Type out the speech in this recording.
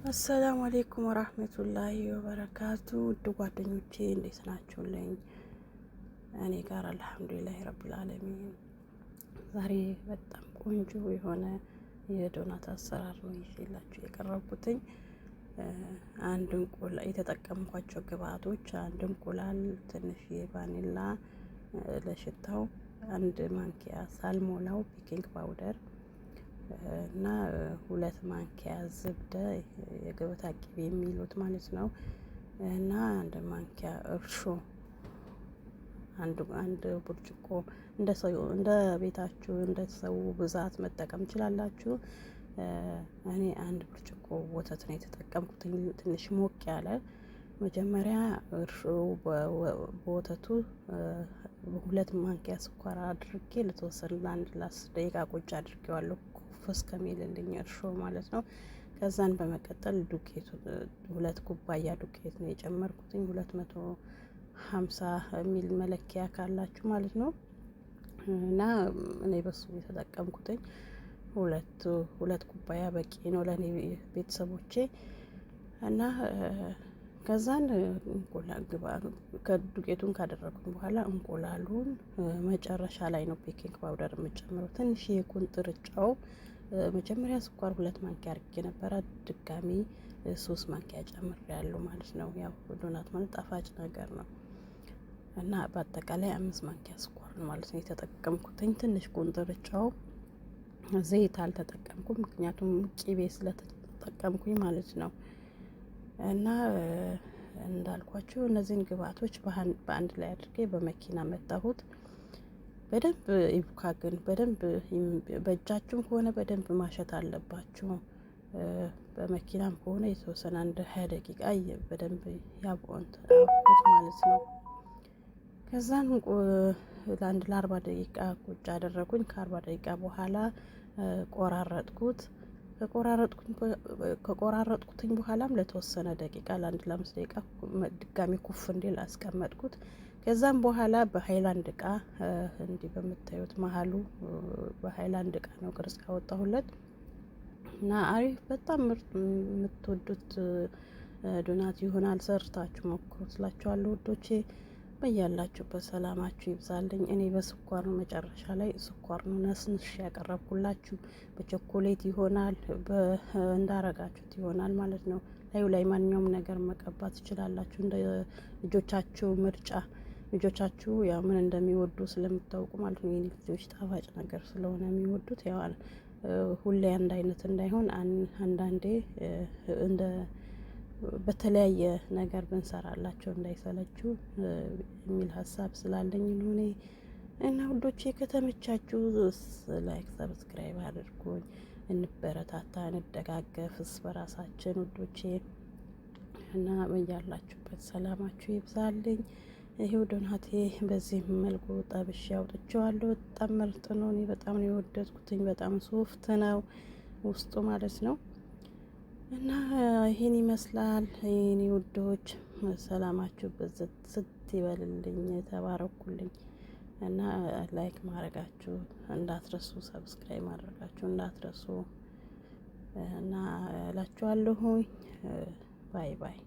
አሰላሙ አሌይኩም ወራህመቱላሂ ወበረካቱ። ውድ ጓደኞቼ እንዴት ናችሁልኝ? እኔ ጋር አልሐምዱሊላህ ረብል ዓለሚን። ዛሬ በጣም ቆንጆ የሆነ የዶናት አሰራር ነው ይዤላችሁ የቀረብኩትኝ። አንድ እንቁላል የተጠቀምኳቸው ግብአቶች፣ አንድ እንቁላል፣ ትንሽ ቫኒላ ለሽታው፣ አንድ ማንኪያ ሳልሞላው ቤኪንግ ፓውደር እና 2 ማንኪያ ዝብደ የገበታ ቅቤ የሚሉት ማለት ነው እና 1 ማንኪያ እርሾ፣ አንድ ብርጭቆ እንደ ቤታችሁ እንደ ሰው ብዛት መጠቀም ትችላላችሁ። እኔ 1 ብርጭቆ ወተት ነው የተጠቀምኩት፣ ትንሽ ሞቅ ያለ። መጀመሪያ እርሾ በወተቱ 2 ማንኪያ ስኳር አድርጌ ለተወሰነ ለ10 ደቂቃ ቁጭ አድርጌዋለሁ እስከሚልልኝ እርሾ ማለት ነው። ከዛን በመቀጠል ዱቄቱ 2 ኩባያ ዱቄት ነው የጨመርኩትኝ 250 ሚል መለኪያ ካላችሁ ማለት ነው። እና እኔ በሱ የተጠቀምኩትኝ ሁለት ኩባያ በቂ ነው ለኔ ቤተሰቦቼ። እና ከዛን እንቁላል ከዱቄቱን ካደረኩኝ በኋላ እንቁላሉን መጨረሻ ላይ ነው ቤኪንግ ፓውደር የምጨምረው። ትንሽ የቁንጥር ጨው መጀመሪያ ስኳር 2 ማንኪያ አድርጌ ነበረ፣ ድጋሚ 3 ማንኪያ ጨምሬያለሁ ማለት ነው። ያው ዶናት ማለት ጣፋጭ ነገር ነው እና በአጠቃላይ 5 ማንኪያ ስኳር ማለት ነው የተጠቀምኩትኝ። ትንሽ ቁንጥር ጨው፣ ዘይት አልተጠቀምኩም ምክንያቱም ቂቤ ስለተጠቀምኩኝ ማለት ነው። እና እንዳልኳችሁ እነዚህን ግብአቶች በአንድ ላይ አድርጌ በመኪና መጣሁት። በደንብ ይቡካ፣ ግን በደንብ በእጃችሁም ከሆነ በደንብ ማሸት አለባችሁ። በመኪናም ከሆነ የተወሰነ 20 ደቂቃ በደንብ ያቦንት ማለት ነው። ከዛን ለ40 ደቂቃ ቁጭ አደረጉኝ። ከ40 ደቂቃ በኋላ ቆራረጥኩት። ከቆራረጥኩትኝ በኋላም ለተወሰነ ደቂቃ ለ5 ደቂቃ ድጋሚ ኩፍ እንዲል አስቀመጥኩት። ከዛም በኋላ በሃይላንድ እቃ እንዲህ በምታዩት መሀሉ በሃይላንድ እቃ ነው ቅርጽ ያወጣሁለት እና አሪፍ በጣም ምርጥ የምትወዱት ዶናት ይሆናል። ሰርታችሁ ሞክሩት እላችኋለሁ ውዶቼ። በያላችሁበት ሰላማችሁ ይብዛልኝ። እኔ በስኳር ነው መጨረሻ ላይ ስኳር ነው ነስንሽ ያቀረብኩላችሁ። በቾኮሌት ይሆናል እንዳረጋችሁት ይሆናል ማለት ነው። ላዩ ላይ ማንኛውም ነገር መቀባት ትችላላችሁ እንደ ልጆቻችሁ ምርጫ። ልጆቻችሁ ያው ምን እንደሚወዱ ስለምታውቁ ማለት ነው። የኔ ልጆች ጣፋጭ ነገር ስለሆነ የሚወዱት ያው ሁሌ አንድ አይነት እንዳይሆን አንዳንዴ እንደ በተለያየ ነገር ብንሰራላቸው እንዳይሰለችው የሚል ሀሳብ ስላለኝ ነው እኔ። እና ውዶቼ ከተመቻችሁ ላይክ ሰብስክራይብ አድርጉኝ። እንበረታታ፣ እንደጋገፍስ በራሳችን ውዶቼ። እና በያላችሁበት ሰላማችሁ ይብዛልኝ። ይሄው ዶናቴ በዚህ መልኩ ጠብሼ አውጥቼዋለሁ። በጣም ምርጥ ነው። እኔ በጣም ነው የወደድኩትኝ። በጣም ሶፍት ነው ውስጡ ማለት ነው። እና ይሄን ይመስላል የኔ ውዶች። ሰላማችሁ በዝት ስት ይበልልኝ፣ ተባረኩልኝ። እና ላይክ ማድረጋችሁ እንዳትረሱ፣ ሰብስክራይብ ማድረጋችሁ እንዳትረሱ እና እላችኋለሁ። ባይ ባይ።